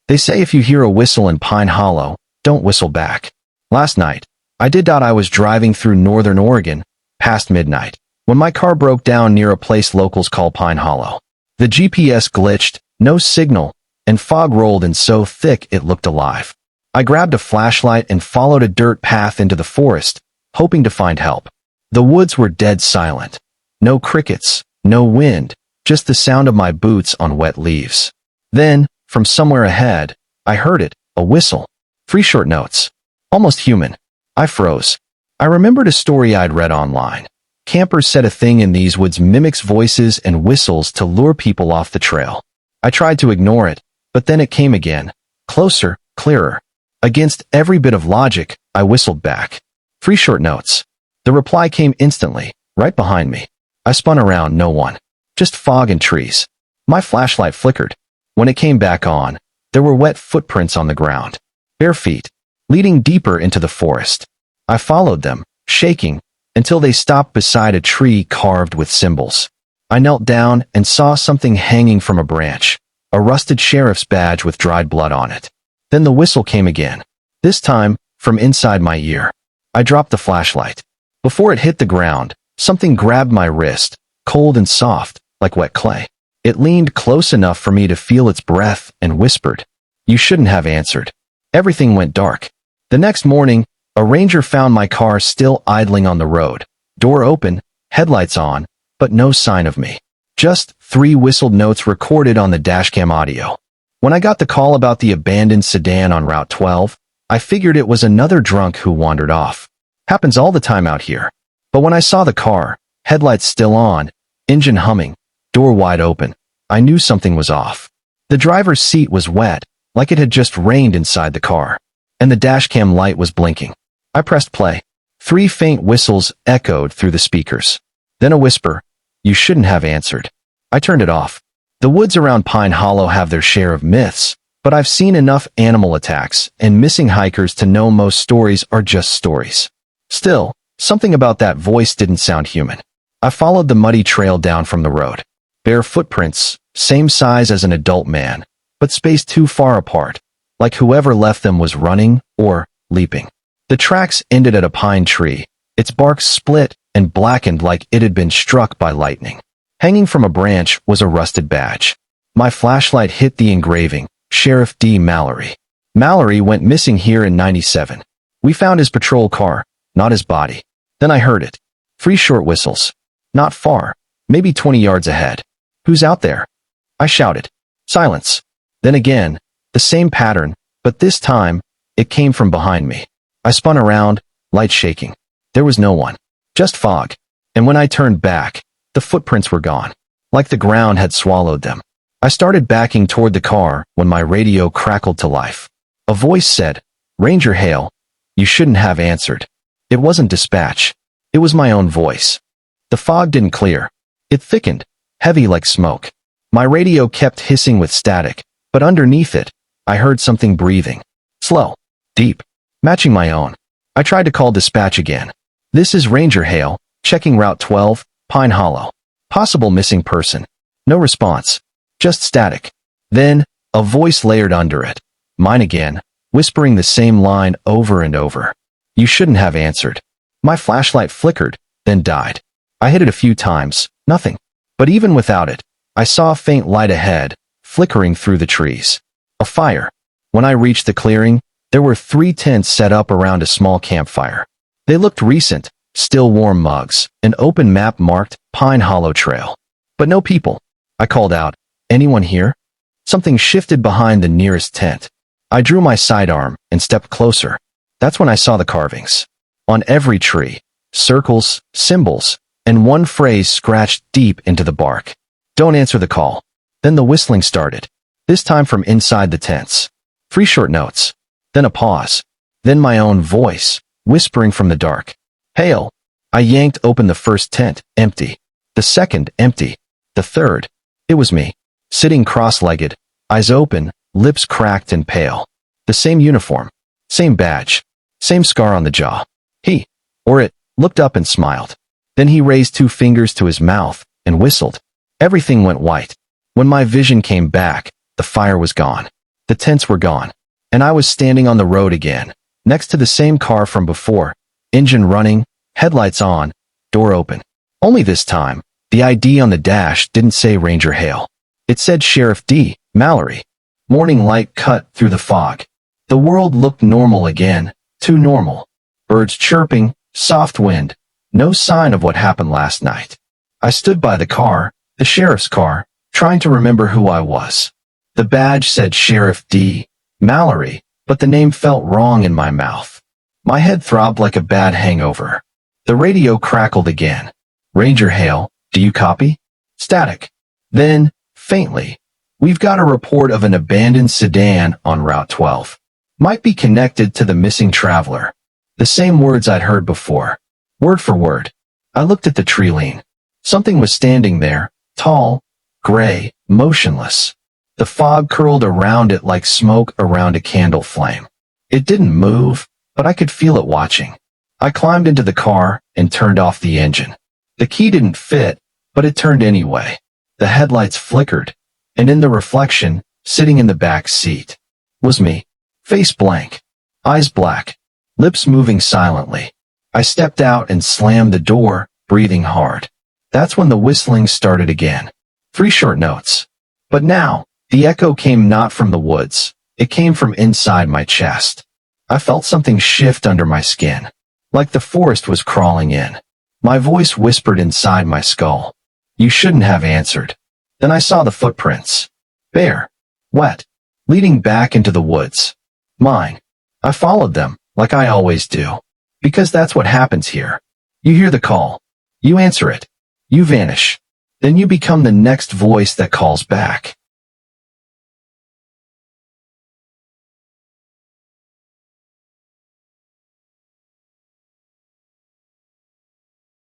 They say if you hear a whistle in Pine Hollow, don't whistle back. Last night, I did. I was driving through northern Oregon, past midnight, when my car broke down near a place locals call Pine Hollow. The GPS glitched, no signal, and fog rolled in so thick it looked alive. I grabbed a flashlight and followed a dirt path into the forest, hoping to find help. The woods were dead silent. No crickets, no wind, just the sound of my boots on wet leaves. Then, from somewhere ahead, I heard it, a whistle. 3 short notes. Almost human. I froze. I remembered a story I'd read online. Campers said a thing in these woods mimics voices and whistles to lure people off the trail. I tried to ignore it, but then it came again. Closer, clearer. Against every bit of logic, I whistled back. 3 short notes. The reply came instantly, right behind me. I spun around, no one. Just fog and trees. My flashlight flickered. When it came back on, there were wet footprints on the ground. Bare feet, leading deeper into the forest. I followed them, shaking, until they stopped beside a tree carved with symbols. I knelt down and saw something hanging from a branch, a rusted sheriff's badge with dried blood on it. Then the whistle came again, this time from inside my ear. I dropped the flashlight. Before it hit the ground, something grabbed my wrist, cold and soft, like wet clay. It leaned close enough for me to feel its breath and whispered, "You shouldn't have answered." Everything went dark. The next morning, a ranger found my car still idling on the road, door open, headlights on, but no sign of me. Just 3 whistled notes recorded on the dashcam audio. When I got the call about the abandoned sedan on Route 12, I figured it was another drunk who wandered off. Happens all the time out here. But when I saw the car, headlights still on, engine humming, door wide open, I knew something was off. The driver's seat was wet, like it had just rained inside the car, and the dashcam light was blinking. I pressed play. 3 faint whistles echoed through the speakers. Then a whisper, "You shouldn't have answered." I turned it off. The woods around Pine Hollow have their share of myths, but I've seen enough animal attacks and missing hikers to know most stories are just stories. Still, something about that voice didn't sound human. I followed the muddy trail down from the road. Bare footprints, same size as an adult man, but spaced too far apart, like whoever left them was running or leaping. The tracks ended at a pine tree, its bark split and blackened like it had been struck by lightning. Hanging from a branch was a rusted badge. My flashlight hit the engraving, Sheriff D. Mallory. Mallory went missing here in '97. We found his patrol car, not his body. Then I heard it. 3 short whistles. Not far, maybe 20 yards ahead. "Who's out there?" I shouted. Silence. Then again, the same pattern, but this time, it came from behind me. I spun around, light shaking. There was no one. Just fog. And when I turned back, the footprints were gone. Like the ground had swallowed them. I started backing toward the car when my radio crackled to life. A voice said, "Ranger Hale, you shouldn't have answered." It wasn't dispatch. It was my own voice. The fog didn't clear. It thickened, heavy like smoke. My radio kept hissing with static, but underneath it, I heard something breathing. Slow, deep, matching my own. I tried to call dispatch again. "This is Ranger Hale, checking Route 12, Pine Hollow. Possible missing person." No response. Just static. Then, a voice layered under it. Mine again, whispering the same line over and over. "You shouldn't have answered." My flashlight flickered, then died. I hit it a few times, nothing. But even without it, I saw a faint light ahead, flickering through the trees. A fire. When I reached the clearing, there were 3 tents set up around a small campfire. They looked recent, still warm mugs, an open map marked Pine Hollow Trail. But no people. I called out, "Anyone here?" Something shifted behind the nearest tent. I drew my sidearm and stepped closer. That's when I saw the carvings. On every tree, circles, symbols, and one phrase scratched deep into the bark. "Don't answer the call." Then the whistling started, this time from inside the tents. 3 short notes. Then a pause. Then my own voice, whispering from the dark. "Hale." I yanked open the first tent, empty. The second, empty. The third. It was me, sitting cross-legged, eyes open, lips cracked and pale. The same uniform, same badge, same scar on the jaw. He, or it, looked up and smiled. Then he raised 2 fingers to his mouth and whistled. Everything went white. When my vision came back, the fire was gone. The tents were gone, and I was standing on the road again, next to the same car from before, engine running, headlights on, door open. Only this time, the ID on the dash didn't say Ranger Hale. It said Sheriff D. Mallory. Morning light cut through the fog. The world looked normal again, too normal. Birds chirping, soft wind, no sign of what happened last night. I stood by the car, the sheriff's car, trying to remember who I was. The badge said Sheriff D. Mallory, but the name felt wrong in my mouth. My head throbbed like a bad hangover. The radio crackled again. Ranger Hale, do you copy? Static. Then, faintly, we've got a report of an abandoned sedan on Route 12. Might be connected to the missing traveler. The same words I'd heard before. Word for word. I looked at the tree line. Something was standing there, tall, gray, motionless. The fog curled around it like smoke around a candle flame. It didn't move, but I could feel it watching. I climbed into the car and turned off the engine. The key didn't fit, but it turned anyway. The headlights flickered, and in the reflection, sitting in the back seat, was me. Face blank, eyes black, lips moving silently. I stepped out and slammed the door, breathing hard. That's when the whistling started again. 3 short notes. But now, the echo came not from the woods. It came from inside my chest. I felt something shift under my skin, like the forest was crawling in. My voice whispered inside my skull. You shouldn't have answered. Then I saw the footprints. Bare. Wet. Leading back into the woods. Mine. I followed them, like I always do. Because that's what happens here. You hear the call. You answer it. You vanish. Then you become the next voice that calls back.